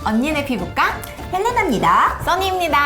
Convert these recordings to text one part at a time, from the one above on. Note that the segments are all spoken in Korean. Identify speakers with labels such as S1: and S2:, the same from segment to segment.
S1: 언니네 피부과
S2: 헬레나입니다.
S1: 써니입니다.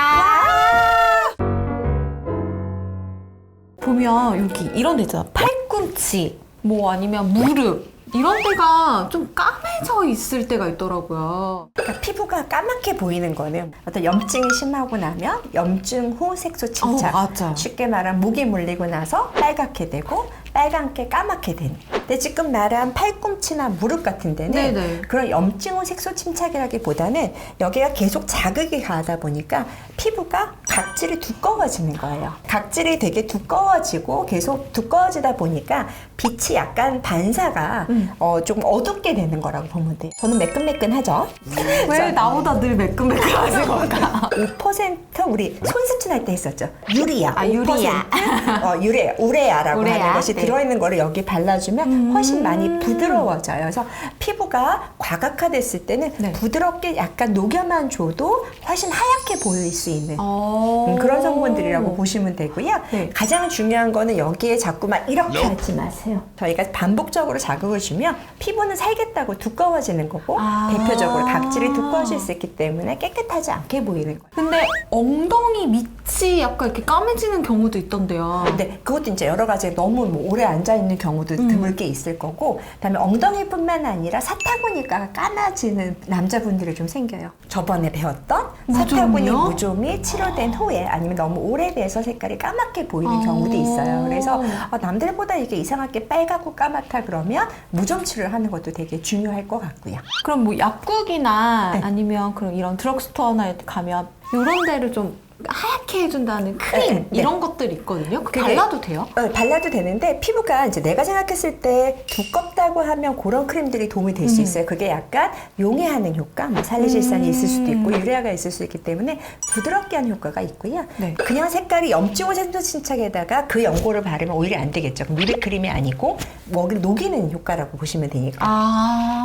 S1: 보면 여기 이런 데 있잖아. 팔꿈치, 뭐 아니면 무릎 이런 데가 좀 까매져 있을 때가 있더라고요.
S2: 그러니까 피부가 까맣게 보이는 거는 어떤 염증이 심하고 나면 염증 후 색소 침착.
S1: 맞아요.
S2: 쉽게 말하면 목이 물리고 나서 빨갛게 되고 빨갛게 까맣게 되는. 근데 지금 말한 팔꿈치나 무릎 같은 데는
S1: 네네.
S2: 그런 염증 후 색소 침착이라기보다는 여기가 계속 자극이 가하다 보니까 피부가 각질이 두꺼워지는 거예요. 각질이 되게 두꺼워지고 계속 두꺼워지다 보니까 빛이 약간 반사가 좀 어둡게 되는 거라고 보면 돼요. 저는 매끈매끈하죠?
S1: 왜 나보다 늘 매끈매끈하신 건가?
S2: 5% 우리 손수준 할 때 했었죠. 유리아.
S1: 아, 유리아.
S2: 5% 우레아라고
S1: 우레아.
S2: 하는 것이
S1: 네.
S2: 들어있는 거를 여기 발라주면 훨씬 많이 부드러워져요. 그래서 피부가 과각화됐을 때는
S1: 네.
S2: 부드럽게 약간 녹여만 줘도 훨씬 하얗게 보일 수 있는
S1: 어...
S2: 그런 성분들이라고 보시면 되고요.
S1: 네.
S2: 가장 중요한 거는 여기에 자꾸만 이렇게 하지 마세요. 저희가 반복적으로 자극을 주면 피부는 살겠다고 두꺼워지는 거고 대표적으로 각질이 두꺼워질 수 있기 때문에 깨끗하지 않게 보이는 거예요.
S1: 근데 엉덩이 밑이 약간 이렇게 까매지는 경우도 있던데요.
S2: 근데 그것도 이제 여러 가지 너무 뭐 오래 앉아 있는 경우도 드물게 있을 거고, 그다음에 엉덩이뿐만 아니라 사타구니가 까매지는 남자분들이 좀 생겨요. 저번에 배웠던 사타구니
S1: 무좀이요?
S2: 무좀이 치료된 후에 아니면 너무 오래돼서 색깔이 까맣게 보이는 경우도 있어요. 그래서 남들보다 이게 이상하게 빨갛고 까맣다 그러면 무좀 치료를 하는 것도 되게 중요할 것 같고요.
S1: 그럼 뭐 약국이나
S2: 네.
S1: 아니면 그런 이런 드럭스토어나 가면 이런 데를 좀 하얗게 해준다는 크림
S2: 네, 네.
S1: 이런 것들이 있거든요. 그거
S2: 그게-
S1: 발라도 돼요?
S2: 발라도 되는데 피부가 이제 내가 생각했을 때 두껍다고 하면 그런 크림들이 도움이 될 수 있어요. 그게 약간 용해하는 효과, 뭐 살리실산이 있을 수도 있고 유래아가 있을 수 있기 때문에 부드럽게 하는 효과가 있고요.
S1: 네.
S2: 그냥 색깔이 염증 색소 침착에다가 그 연고를 바르면 오히려 안 되겠죠. 미백크림이 아니고 먹이 녹이는 효과라고 보시면 되니까.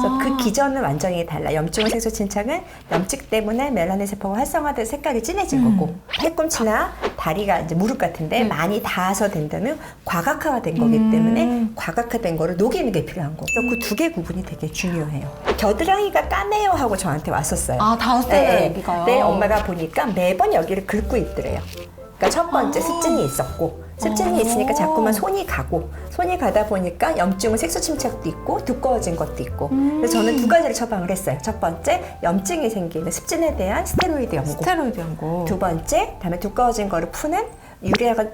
S2: 그래서 그 기전은 완전히 달라. 염증 색소 침착은 염증 때문에 멜라닌 세포가 활성화돼서 색깔이 진해진 거고, 팔꿈치나 다리가 이제 무릎 같은데 많이 닿아서 된다면 과각화가 된 거기 때문에 과각화된 거를 녹이는 게 필요한 거고. 그래서 그 두 개 구분이 되게 중요해요. 겨드랑이가 까매요 하고 저한테 왔었어요.
S1: 아, 5살
S2: 네,
S1: 애기가요?
S2: 네, 엄마가 보니까 매번 여기를 긁고 있더래요. 그러니까 첫 번째 습진이 있었고, 습진이 있으니까 자꾸만 손이 가다 보니까 염증은 색소 침착도 있고 두꺼워진 것도 있고. 그래서 저는 두 가지를 처방을 했어요. 첫 번째, 염증이 생기는 습진에 대한 스테로이드 연고.
S1: 스테로이드 연고.
S2: 두 번째, 다음에 두꺼워진 거를 푸는 유래아가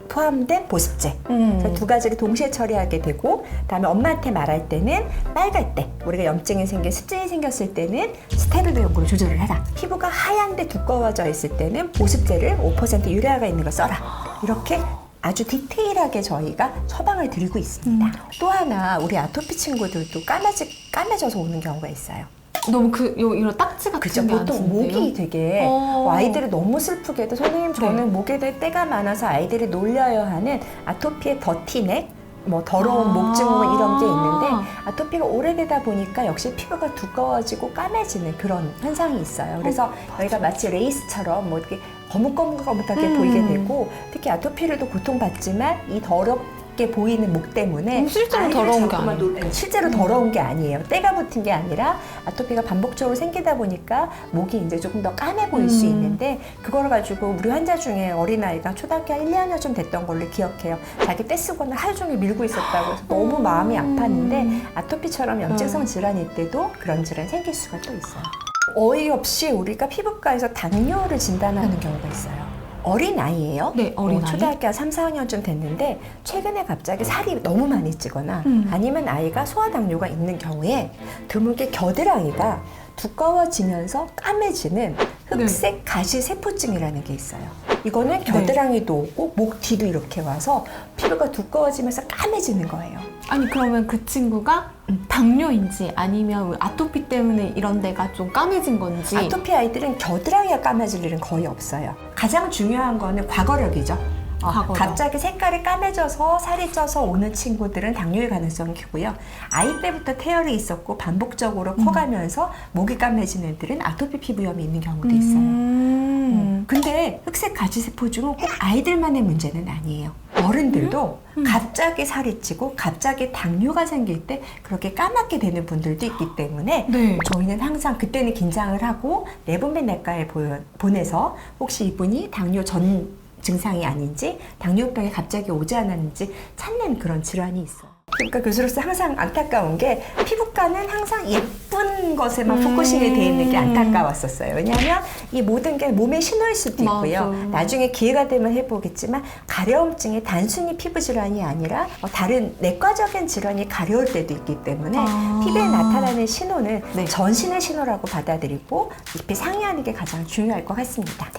S2: 포함된 보습제. 그래서 두 가지를 동시에 처리하게 되고, 다음에 엄마한테 말할 때는 빨갈 때, 우리가 염증이 생긴 습진이 생겼을 때는 스테로이드 연고를 조절을 해라. 피부가 하얀데 두꺼워져 있을 때는 보습제를 5% 유래아가 있는 걸 써라. 이렇게 아주 디테일하게 저희가 처방을 드리고 있습니다. 또 하나, 우리 아토피 친구들도 까매져서 오는 경우가 있어요.
S1: 너무 이런 딱지 같은
S2: 그죠.
S1: 게 안
S2: 보통
S1: 쓰는데요?
S2: 목이 되게 아이들이 너무 슬프게도 선생님 저는 목에 될 때가 많아서 아이들이 놀려야 하는 아토피의 더티넥, 뭐 더러운 목 증후군 이런 게 있는데, 아토피가 오래되다 보니까 역시 피부가 두꺼워지고 까매지는 그런 현상이 있어요. 그래서 여기가 마치 레이스처럼 뭐 이렇게 거뭇거뭇하게 보이게 되고, 특히 아토피를도 고통받지만 이 더럽게 보이는 목 때문에
S1: 실제로
S2: 아이들이
S1: 더러운 게
S2: 자꾸만
S1: 아니에요.
S2: 실제로 더러운 게 아니에요. 때가 붙은 게 아니라 아토피가 반복적으로 생기다 보니까 목이 이제 조금 더 까매 보일 수 있는데, 그걸 가지고 우리 환자 중에 어린아이가 초등학교 한 1, 2학년쯤 됐던 걸로 기억해요. 자기 떼쓰고는 하루 종일 밀고 있었다고 해서 너무 마음이 아팠는데, 아토피처럼 염증성 질환일 때도 그런 질환이 생길 수가 또 있어요. 어이없이 우리가 피부과에서 당뇨를 진단하는 경우가 있어요. 어린아이예요.
S1: 네, 어린아이.
S2: 초등학교 한 3, 4학년쯤 됐는데 최근에 갑자기 살이 너무 많이 찌거나 아니면 아이가 소아당뇨가 있는 경우에 드물게 겨드랑이가 두꺼워지면서 까매지는 흑색 가시세포증이라는 게 있어요. 이거는 겨드랑이도 오고 목 뒤도 이렇게 와서 피부가 두꺼워지면서 까매지는 거예요.
S1: 아니 그러면 그 친구가 당뇨인지 아니면 아토피 때문에 이런 데가 좀 까매진 건지.
S2: 아토피 아이들은 겨드랑이가 까매질 일은 거의 없어요. 가장 중요한 거는 과거력이죠.
S1: 과거력.
S2: 갑자기 색깔이 까매져서 살이 쪄서 오는 친구들은 당뇨일 가능성이 크고요. 아이 때부터 태열이 있었고 반복적으로 커가면서 목이 까매진 애들은 아토피 피부염이 있는 경우도 있어요. 근데 흑색 가시세포증은 꼭 아이들만의 문제는 아니에요. 어른들도 갑자기 살이 찌고 갑자기 당뇨가 생길 때 그렇게 까맣게 되는 분들도 있기 때문에
S1: 네.
S2: 저희는 항상 그때는 긴장을 하고 내분비내과에 보내서 혹시 이분이 당뇨 전 증상이 아닌지 당뇨병이 갑자기 오지 않았는지 찾는 그런 질환이 있어요. 그러니까 교수로서 항상 안타까운 게 피부과는 항상 예쁜 것에만 포커싱이 돼 있는 게 안타까웠었어요. 왜냐하면 이 모든 게 몸의 신호일 수도 있고요.
S1: 맞아.
S2: 나중에 기회가 되면 해보겠지만 가려움증이 단순히 피부 질환이 아니라 다른 내과적인 질환이 가려울 때도 있기 때문에 피부에 나타나는 신호는
S1: 네.
S2: 전신의 신호라고 받아들이고 잎이 상의하는 게 가장 중요할 것 같습니다.